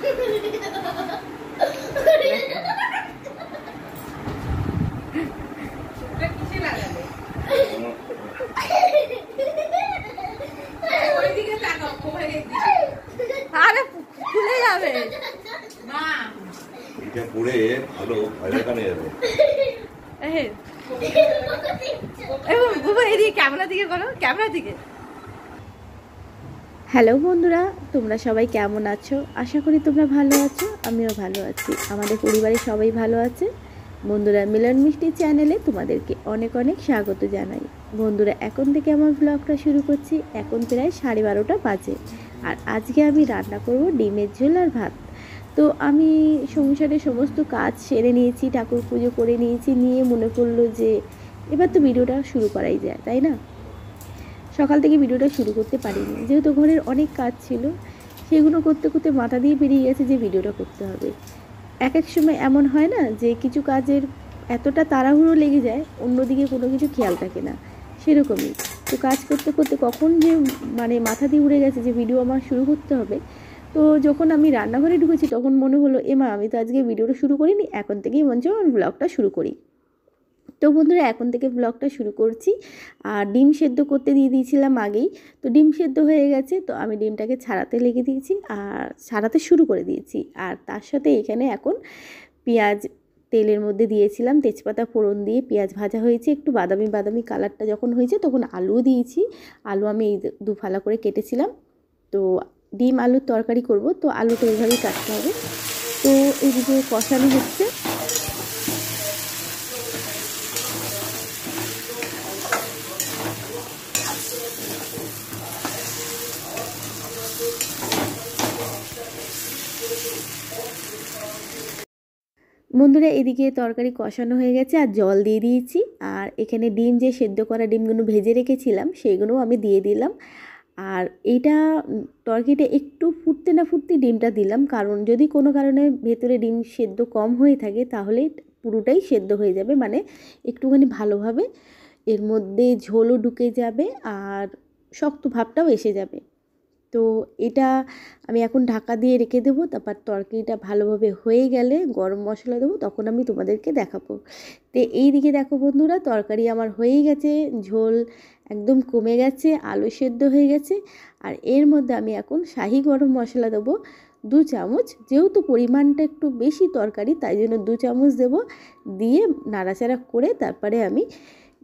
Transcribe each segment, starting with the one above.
আরে খুলে যাবে মা, এটা পুরে ভালো ফায়দা কানে যাবে। এদিকে ক্যামেরা দিকে করো, ক্যামেরা দিকে। হ্যালো বন্ধুরা, তোমরা সবাই কেমন আছো? আশা করি তোমরা ভালো আছো, আমিও ভালো আছি। আমাদের পরিবারের সবাই ভালো আছে। বন্ধুরা, মিলন মিষ্টি চ্যানেলে তোমাদেরকে অনেক অনেক স্বাগত জানাই। বন্ধুরা, এখন থেকে আমার ব্লগটা শুরু করছি। এখন প্রায় 12:30 বাজে। আর আজকে আমি রান্না করব ডিমের ঝোল আর ভাত। তো আমি সংসারের সমস্ত কাজ সেরে নিয়েছি, ঠাকুর পুজো করে নিয়েছি, নিয়ে মনে পড়লো যে এবার তো ভিডিওটা শুরু করাই যায়, তাই না? সকাল থেকে ভিডিওটা শুরু করতে পারিনি, যেহেতু ঘরের অনেক কাজ ছিল। সেগুলো করতে করতে মাথা দিয়ে বেরিয়ে গেছে যে ভিডিওটা করতে হবে। এক এক সময় এমন হয় না যে কিছু কাজের এতটা তাড়াহুড়ো লেগে যায়, অন্যদিকে কোনো কিছু খেয়াল থাকে না, সেরকমই। তো কাজ করতে করতে কখন যে মাথা দিয়ে উড়ে গেছে যে ভিডিও আমার শুরু করতে হবে। তো যখন আমি রান্নাঘরে ঢুকেছি তখন মনে হলো, এমা আমি তো আজকে ভিডিওটা শুরু করিনি, এখন থেকেই মঞ্চ আমার ব্লগটা শুরু করি। তো বন্ধুরা, এখন থেকে ব্লগটা শুরু করছি। আর ডিম সেদ্ধ করতে দিয়ে দিয়েছিলাম আগেই। তো ডিম সেদ্ধ হয়ে গেছে, তো আমি ডিমটাকে ছাড়াতে লেগে দিয়েছি আর ছাড়াতে শুরু করে দিয়েছি। আর তার সাথে এখানে এখন পেঁয়াজ তেলের মধ্যে দিয়েছিলাম, তেজপাতা ফোড়ন দিয়ে পেঁয়াজ ভাজা হয়েছে, একটু বাদামি বাদামি কালারটা যখন হয়েছে তখন আলুও দিয়েছি। আলু আমি এই দুফালা করে কেটেছিলাম। তো ডিম আলুর তরকারি করব, তো আলুটা এইভাবেই কাটতে হবে। তো এইদিকে কষানো হচ্ছে। বন্ধুরা, এদিকে তরকারি কষানো হয়ে গেছে আর জল দিয়ে দিয়েছি। আর এখানে ডিম, যে সেদ্ধ করা ডিমগুলো ভেজে রেখেছিলাম সেইগুলোও আমি দিয়ে দিলাম। আর এইটা তরকারিটা একটু ফুটতে না ফুটতে ডিমটা দিলাম, কারণ যদি কোনো কারণে ভেতরে ডিম সেদ্ধ কম হয়ে থাকে তাহলে পুরোটাই সেদ্ধ হয়ে যাবে, একটুখানি ভালোভাবে এর মধ্যে ঝোলও ঢুকে যাবে আর শক্ত ভাবটাও এসে যাবে। তো এটা আমি এখন ঢাকা দিয়ে রেখে দেবো। তারপর তরকারিটা ভালোভাবে হয়ে গেলে গরম মশলা দেবো, তখন আমি তোমাদেরকে দেখাবো। তো এই দিকে দেখো বন্ধুরা, তরকারি আমার হয়েই গেছে, ঝোল একদম কমে গেছে, আলু সেদ্ধ হয়ে গেছে। আর এর মধ্যে আমি এখন শাহি গরম মশলা দেবো 2 চামচ, যেহেতু পরিমাণটা একটু বেশি তরকারি তাই জন্য 2 চামচ দেবো। দিয়ে নাড়াচাড়া করে তারপরে আমি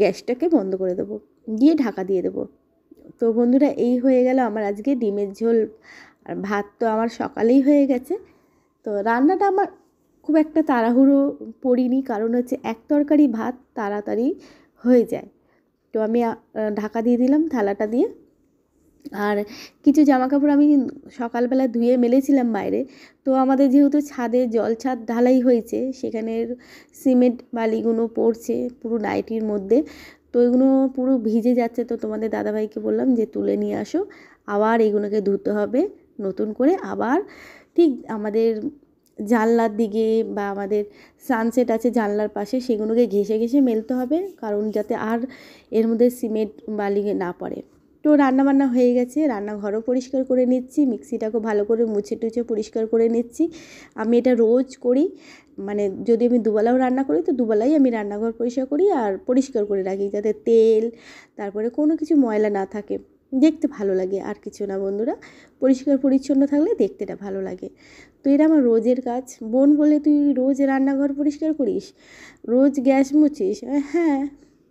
গ্যাসটাকে বন্ধ করে দেবো, দিয়ে ঢাকা দিয়ে দেবো। তো বন্ধুরা, এই হয়ে গেল আমার আজকে ডিমের ঝোল। আর ভাত তো আমার সকালেই হয়ে গেছে। তো রান্নাটা আমার খুব একটা তাড়াহুড়ো পড়িনি, কারণ হচ্ছে এক তরকারি ভাত তাড়াতাড়ি হয়ে যায়। তো আমি ঢাকা দিয়ে দিলাম থালাটা দিয়ে। আর কিছু জামাকাপড় আমি সকালবেলা ধুয়ে মেলেছিলাম বাইরে। তো আমাদের যেহেতু ছাদে ছাদ ঢালাই হয়েছে, সেখানের সিমেন্ট বালিগুলো পড়ছে পুরো নাইটির মধ্যে। তো এগুলো পুরো ভিজে যাচ্ছে। তো তোমাদের দাদাভাইকে বললাম যে তুলে নিয়ে আসো, আবার এগুলোকে ধুতে হবে নতুন করে। আবার ঠিক আমাদের জানলার দিকে বা আমাদের সানসেট আছে জানলার পাশে, সেগুলোকে ঘেঁষে ঘেঁষে মেলতে হবে, কারণ যাতে আর এর মধ্যে সিমেন্ট বালি না পড়ে। তো রান্নাবান্না হয়ে গেছে, রান্নাঘরও পরিষ্কার করে নিচ্ছি, মিক্সিটাকে ভালো করে মুছে টুছে পরিষ্কার করে নিচ্ছি। আমি এটা রোজ করি, যদি আমি দুবেলাও রান্না করি তো দুবেলাই আমি রান্নাঘর পরিষ্কার করি আর পরিষ্কার করে রাখি, যাতে তেল তারপরে কোনো কিছু ময়লা না থাকে, দেখতে ভালো লাগে। আর কিছু না বন্ধুরা, পরিষ্কার পরিচ্ছন্ন থাকলে দেখতেটা ভালো লাগে। তো এটা আমার রোজের কাজ। বোন বলে, তুই রোজ রান্নাঘর পরিষ্কার করিস, রোজ গ্যাস মুছিস? হ্যাঁ,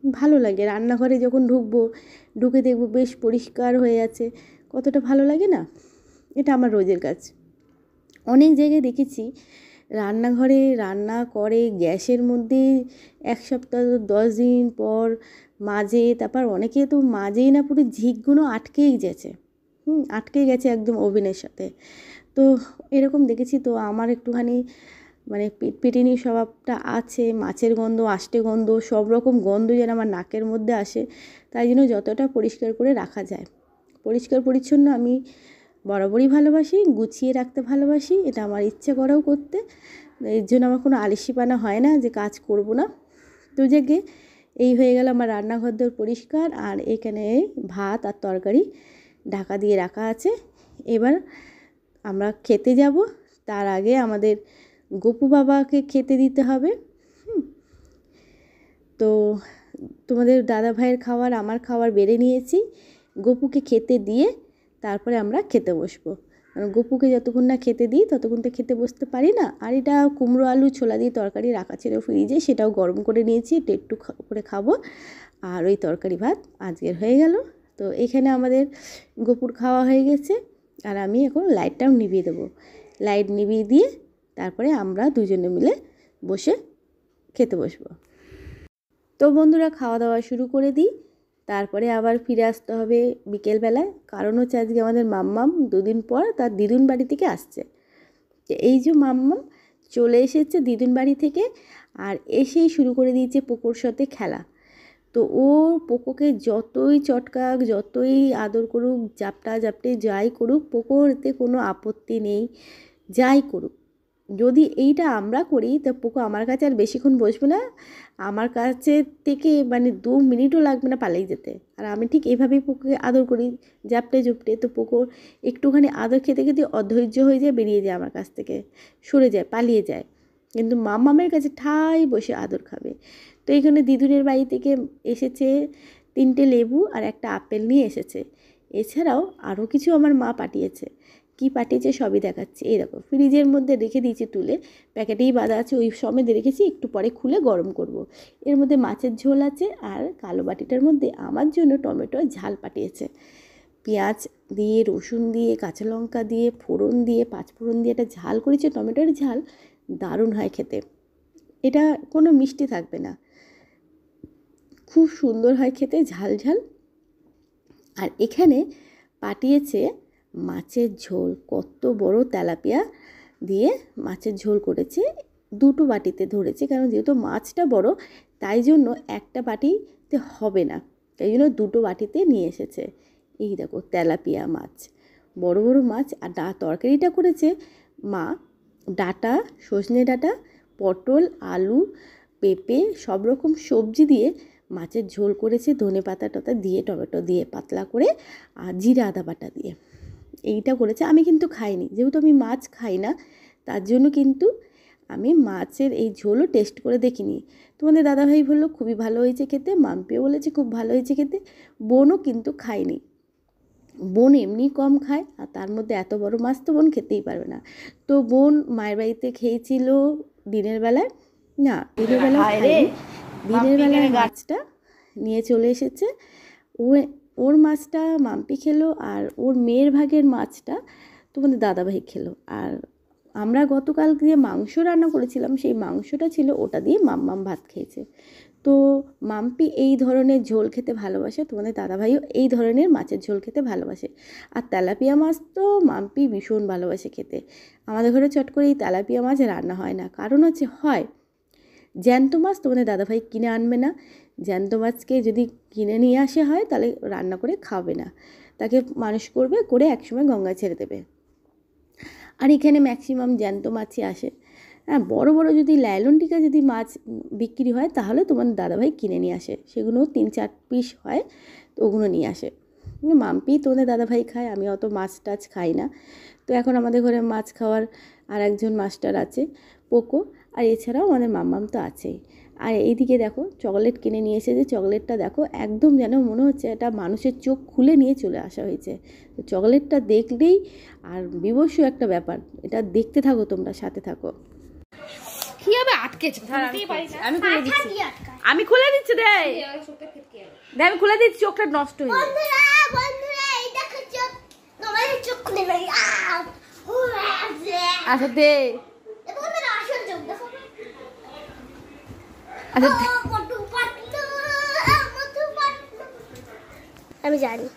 ভালো লাগে। রান্নাঘরে যখন ঢুকে দেখবো বেশ পরিষ্কার হয়ে আছে, কতটা ভালো লাগে না? এটা আমার রোজের কাজ। অনেক জায়গায় দেখেছি রান্নাঘরে রান্না করে গ্যাসের মধ্যে 1 সপ্তাহ 10 দিন পর মাজে, তারপর অনেকে তো মাজেই না, পুরো ঝিকগুলো আটকেই গেছে একদম ওভেনের সাথে। তো এরকম দেখেছি। তো আমার একটুখানি পেটপেটিনি স্বভাবটা আছে, মাছের গন্ধ, আষ্টে গন্ধ, সব রকম গন্ধ যেন আমার নাকের মধ্যে আসে। তাই জন্য যতটা পরিষ্কার করে রাখা যায়, পরিষ্কার পরিচ্ছন্ন আমি বরাবরই ভালোবাসি, গুছিয়ে রাখতে ভালোবাসি। এটা আমার ইচ্ছে করেও করতে, এর জন্য আমার কোনো আলসিপানা হয় না যে কাজ করব না। তো জায়গায় এই হয়ে গেল আমার রান্নাঘর দর পরিষ্কার। আর এখানে ভাত আর তরকারি ঢাকা দিয়ে রাখা আছে। এবার আমরা খেতে যাব। তার আগে আমাদের গপু বাবাকে খেতে দিতে হবে। তো তোমাদের দাদা ভাইয়ের খাবার আমার খাবার বেড়ে নিয়েছি, গপুকে খেতে দিয়ে তারপরে আমরা খেতে বসবো। কারণ গপুকে যতক্ষণ না খেতে দিই ততক্ষণ তো খেতে বসতে পারি না। আর এটা কুমড়ো আলু ছোলা দিয়ে তরকারি রাখা ছিল ফ্রিজে, সেটাও গরম করে নিয়েছি, একটু করে খাবো। আর ওই তরকারি ভাত আজকের হয়ে গেল। তো এখানে আমাদের গপুর খাওয়া হয়ে গেছে, আর আমি এখন লাইটটাও নিভিয়ে দেবো। লাইট নিভিয়ে দিয়ে তারপরে আমরা দুজনে মিলে বসে খেতে বসবো। তো বন্ধুরা খাওয়া দাওয়া শুরু করে দিই, তারপরে আবার ফিরে আসতে হবে বিকেলবেলায়। কারণ হচ্ছে আজকে আমাদের মাম্মাম 2 দিন পর তার দিদুন বাড়ি থেকে আসছে। এই যে মাম্মাম চলে এসেছে দিদুন বাড়ি থেকে, আর এসেই শুরু করে দিয়েছে পোকোর সাথে খেলা। তো ও পোকোকে যতই চটকাক, যতই আদর করুক, জাপটা জাপটে যাই করুক, পোকোর এতে কোনো আপত্তি নেই। যাই করুক, যদি এইটা আমরা করি তা পোকো আমার কাছে আর বেশিক্ষণ বসবে না, আমার কাছে থেকে মানে 2 মিনিটও লাগবে না পালিয়ে যেতে। আর আমি ঠিক এইভাবেই পোকোকে আদর করি, জাপটে জুপটে। তো পোকো একটুখানি আদর খেতে খেতে অধৈর্য হয়ে যায়, বেরিয়ে যায় আমার কাছ থেকে, সরে যায়, পালিয়ে যায়। কিন্তু মাম্মামের কাছে ঠাই বসে আদর খাবে। তো এইখানে দিদুনের বাড়ি থেকে এসেছে 3টে লেবু আর একটা আপেল নিয়ে এসেছে। এছাড়াও আরও কিছু আমার মা পাঠিয়েছে। কি পাঠিয়েছে সবই দেখাচ্ছি। এই দেখো ফ্রিজের মধ্যে রেখে দিয়েছি, তুলে প্যাকেটেই বাঁধা আছে, ওই সমেত রেখেছি, একটু পরে খুলে গরম করব। এর মধ্যে মাছের ঝোল আছে, আর কালো বাটিটার মধ্যে আমার জন্য টমেটো ঝাল পাঠিয়েছে। পেঁয়াজ দিয়ে, রসুন দিয়ে, কাঁচা লঙ্কা দিয়ে, ফোড়ন দিয়ে, 5 ফোড়ন দিয়ে একটা ঝাল করেছে, টমেটোর ঝাল দারুণ হয় খেতে। এটা কোনো মিষ্টি থাকবে না, খুব সুন্দর হয় খেতে, ঝাল ঝাল। আর এখানে পাঠিয়েছে মাছের ঝোল, কত বড় তেলাপিয়া দিয়ে মাছের ঝোল করেছে। 2টো বাটিতে ধরেছে, কারণ যেহেতু মাছটা বড় তাই জন্য একটা বাটিতে হবে না, তাই জন্য 2টো বাটিতে নিয়ে এসেছে। এই দেখো তেলাপিয়া মাছ, বড় বড় মাছ। আর তরকারিটা করেছে মা ডাঁটা, সজনে ডাঁটা, পটল, আলু, পেঁপে, সব রকম সবজি দিয়ে মাছের ঝোল করেছে, ধনে পাতা টাতা দিয়ে, টমেটো দিয়ে পাতলা করে, আর জিরা আদা বাটা দিয়ে এইটা করেছে। আমি কিন্তু খাইনি, যেহেতু আমি মাছ খাই না, তার জন্য কিন্তু আমি মাছের এই ঝোলও টেস্ট করে দেখিনি। তোমাদের দাদাভাই বললো খুবই ভালো হয়েছে খেতে, মাম্পিও বলেছে খুব ভালো হয়েছে খেতে। বোনও কিন্তু খায়নি, বোন এমনি কম খায়, আর তার মধ্যে এত বড় মাছ তো বোন খেতেই পারবে না। তো বোন মায়ের বাড়িতে খেয়েছিল দিনের বেলায়, না দিনের বেলা দিনের বেলায় মাছটা নিয়ে চলে এসেছে। ওর মাছটা মাম্পি খেলো, আর ওর মেয়ের ভাগের মাছটা তোমাদের দাদাভাই খেলো। আর আমরা গতকাল যে মাংস রান্না করেছিলাম সেই মাংসটা ছিল, ওটা দিয়ে মাম্মাম ভাত খেয়েছে। তো মাম্পি এই ধরনের ঝোল খেতে ভালোবাসে, তোমাদের দাদাভাইও এই ধরনের মাছের ঝোল খেতে ভালোবাসে। আর তেলাপিয়া মাছ তো মাম্পি ভীষণ ভালোবাসে খেতে। আমাদের ঘরে চট করে এই তেলাপিয়া মাছ রান্না হয় না, কারণ হচ্ছে হয় জ্যান্ত মাছ তোমাদের দাদাভাই কিনে আনবে না। জ্যান্ত মাছকে যদি কিনে নিয়ে আসে হয় তাহলে রান্না করে খাবে না, তাকে মানুষ করবে, করে একসময় গঙ্গায় ছেড়ে দেবে। আর এখানে ম্যাক্সিমাম জ্যান্ত মাছই আসে। হ্যাঁ, বড় বড় যদি লাইলনটিকা যদি মাছ বিক্রি হয় তাহলে তোমার দাদাভাই কিনে নিয়ে আসে, সেগুলো 3-4 পিস হয়, তো ওগুলো নিয়ে আসে। মাম্পি তোমাদের দাদাভাই খায়, আমি অত মাছ টাছ খাই না। তো এখন আমাদের ঘরে মাছ খাওয়ার আর একজন মাস্টার আছে পোকো, আর এছাড়াও আমাদের মাম্মাম তো আছেই। আর এইদিকে দেখো চকলেট কিনে নিয়ে এসেছে, চকলেটটা দেখো একদম যেন মনে হচ্ছে এটা মানুষের চোখ খুলে নিয়ে চলে আসা হয়েছে। তো চকলেটটা দেখলেই আর বিবস্য একটা ব্যাপার, এটা দেখতে থাকো, তোমরা সাথে থাকো। কি হবে আটকেছে, আমি খুলে দিচ্ছি, আমি খুলে দিচ্ছি, দে আমি খুলে দিচ্ছি, চোখটা নষ্ট হয়ে যাবে। আচ্ছা দে, আমি জানি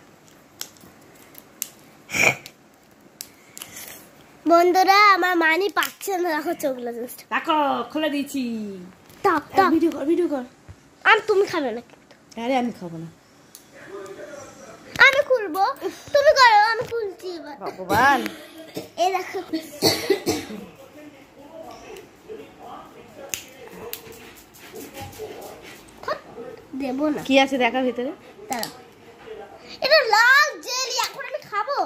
বন্ধুরা আমার মানি পাচ্ছে না, দেখো চোখগুলো দেখো খুলে দিয়েছি। ভিডিও কর, ভিডিও কর। আর তুমি খাবে না? আরে আমি খাবো না, আমি খুলবো, তুমি করো, আমি খুলছি এবার। ভগবান এই দেখো দেবো না, কি আছে দেখা ভিতরে। দাঁড়া, এটা লাল জেলি, এখন আমি খাবো,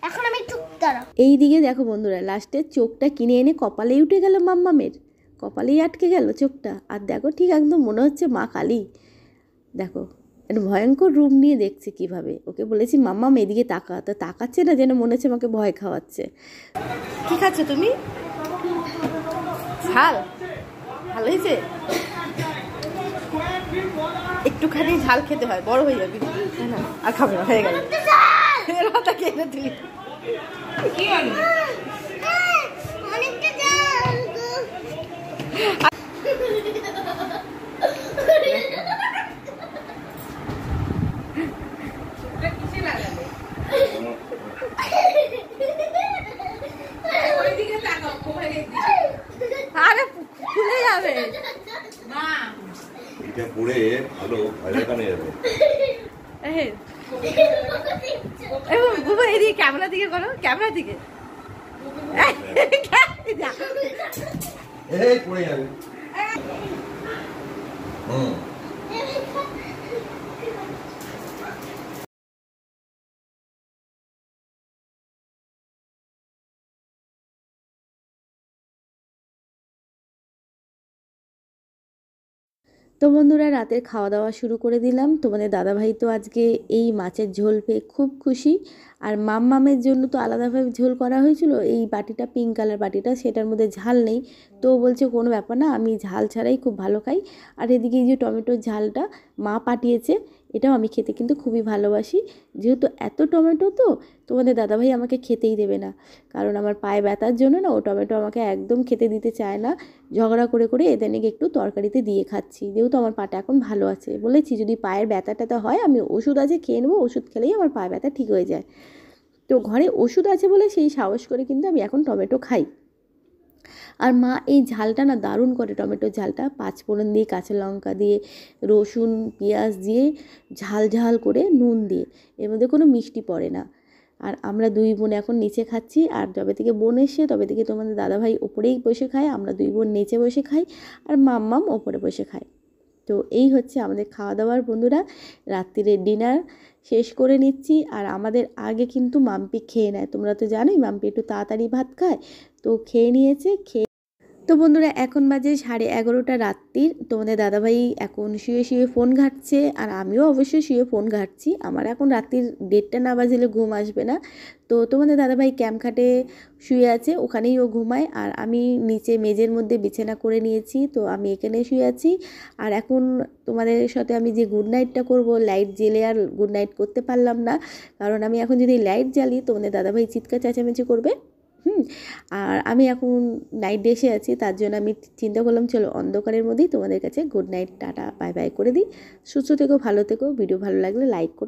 এখন আমি একটু দাঁড়া। এই দিকে দেখো বন্ধুরা, লাস্টে চোখটা কিনে এনে কপালেই উঠে গেল মাম্মামের, কপালেই আটকে গেল চোখটা। আর দেখো ঠিক একদম মনে হচ্ছে মা কালী। দেখো একটা ভয়ঙ্কর রূপ নিয়ে দেখছে কিভাবে। ওকে বলেছি মাম্মাম এদিকে তাকা, তো তাকাচ্ছে না, যেন মনে হচ্ছে আমাকে ভয় খাওয়াচ্ছে। কি খাচ্ছ তুমি? ঝাল ভালো হয়েছে? একটুখানি ঝাল খেতে হয়, বড় হয়ে যাবি। না আর খাবে না, হয়ে গেল। কি হলো? আরে খুলে যাবে না, এটা পরে ভালো ভয় দেখানো যাবে। এদিকে ক্যামেরা দিকে করো, ক্যামেরা দিকে। এই পড়ে যাবে। তো বন্ধুরা রাতের খাওয়া দাওয়া শুরু করে দিলাম। তোমাদের দাদাভাই তো আজকে এই মাছের ঝোল পেয়ে খুব খুশি। আর মাম্মামের জন্য তো আলাদাভাবে ঝোল করা হয়েছিল, এই বাটিটা পিঙ্ক কালার বাটিটা, সেটার মধ্যে ঝাল নেই। তো বলছে কোনো ব্যাপার না, আমি ঝাল ছাড়াই খুব ভালো খাই। আর এদিকে এই যে টমেটোর ঝালটা মা পাঠিয়েছে, এটাও আমি খেতে কিন্তু খুবই ভালোবাসি। যেহেতু এত টমেটো তো তোমাদের দাদাভাই আমাকে খেতেই দেবে না, কারণ আমার পায়ে ব্যথার জন্য না ও টমেটো আমাকে একদম খেতে দিতে চায় না। ঝগড়া করে করে এদেরকে একটু তরকারিতে দিয়ে খাচ্ছি, যেহেতু আমার পাটা এখন ভালো আছে। বলেছি যদি পায়ের ব্যথা ট্যাথা হয় আমি ওষুধ আছে খেয়ে নেবো, ওষুধ খেলেই আমার পায়ে ব্যথা ঠিক হয়ে যায়। তো ঘরে ওষুধ আছে বলে সেই সাহস করে কিন্তু আমি এখন টমেটো খাই। আর মা এই ঝালটা না দারুণ করে, টমেটোর ঝালটা পাঁচফোড়ন দিয়ে, কাঁচা লঙ্কা দিয়ে, রসুন পেঁয়াজ দিয়ে ঝাল ঝাল করে নুন দিয়ে, এর মধ্যে কোনো মিষ্টি পড়ে না। আর আমরা দুই বোন এখন নিচে খাচ্ছি। আর যবে থেকে বোন এসে তবে থেকে তোমাদের দাদাভাই ওপরেই বসে খায়, আমরা দুই বোন নিচে বসে খাই, আর মাম্মাম ওপরে বসে খায়। তো এই হচ্ছে আমাদের খাওয়া দাওয়ার বন্ধুরা, রাত্রিরের ডিনার শেষ করে নিচ্ছি। আর আমাদের আগে কিন্তু মাম্পি খেয়ে নেয়, তোমরা তো জানোই মাম্পি একটু তাড়াতাড়ি ভাত খায়, তো খেয়ে নিয়েছে। তো বন্ধুরা এখন বাজে 11:30 রাত্রির। তোমাদের দাদাভাই এখন শুয়ে শুয়ে ফোন ঘাঁটছে, আর আমিও অবশ্যই শুয়ে ফোন ঘাঁটছি। আমার এখন রাত্রির 1:30 না বাজলে ঘুম আসবে না। তো তোমাদের দাদাভাই ক্যাম্প খাটে শুয়ে আছে, ওখানেই ও ঘুমায়। আর আমি নিচে মেজের মধ্যে বিছানা করে নিয়েছি, তো আমি এখানে শুয়ে আছি। আর এখন তোমাদের সাথে আমি যে গুড নাইটটা করবো, লাইট জেলে আর গুড নাইট করতে পারলাম না, কারণ আমি এখন যদি লাইট জ্বালি তোমাদের দাদাভাই চিৎকার চেঁচামেচি করবে। আর আমি এখন নাইট ড্রেসে আছি, তার জন্য আমি চিন্তা করলাম চলো অন্ধকারের মধ্যেই তোমাদের কাছে good night tata bye bye করে দিই। সুস্থ থেকো, ভালো থেকো। ভিডিও ভালো লাগলে লাইক করো।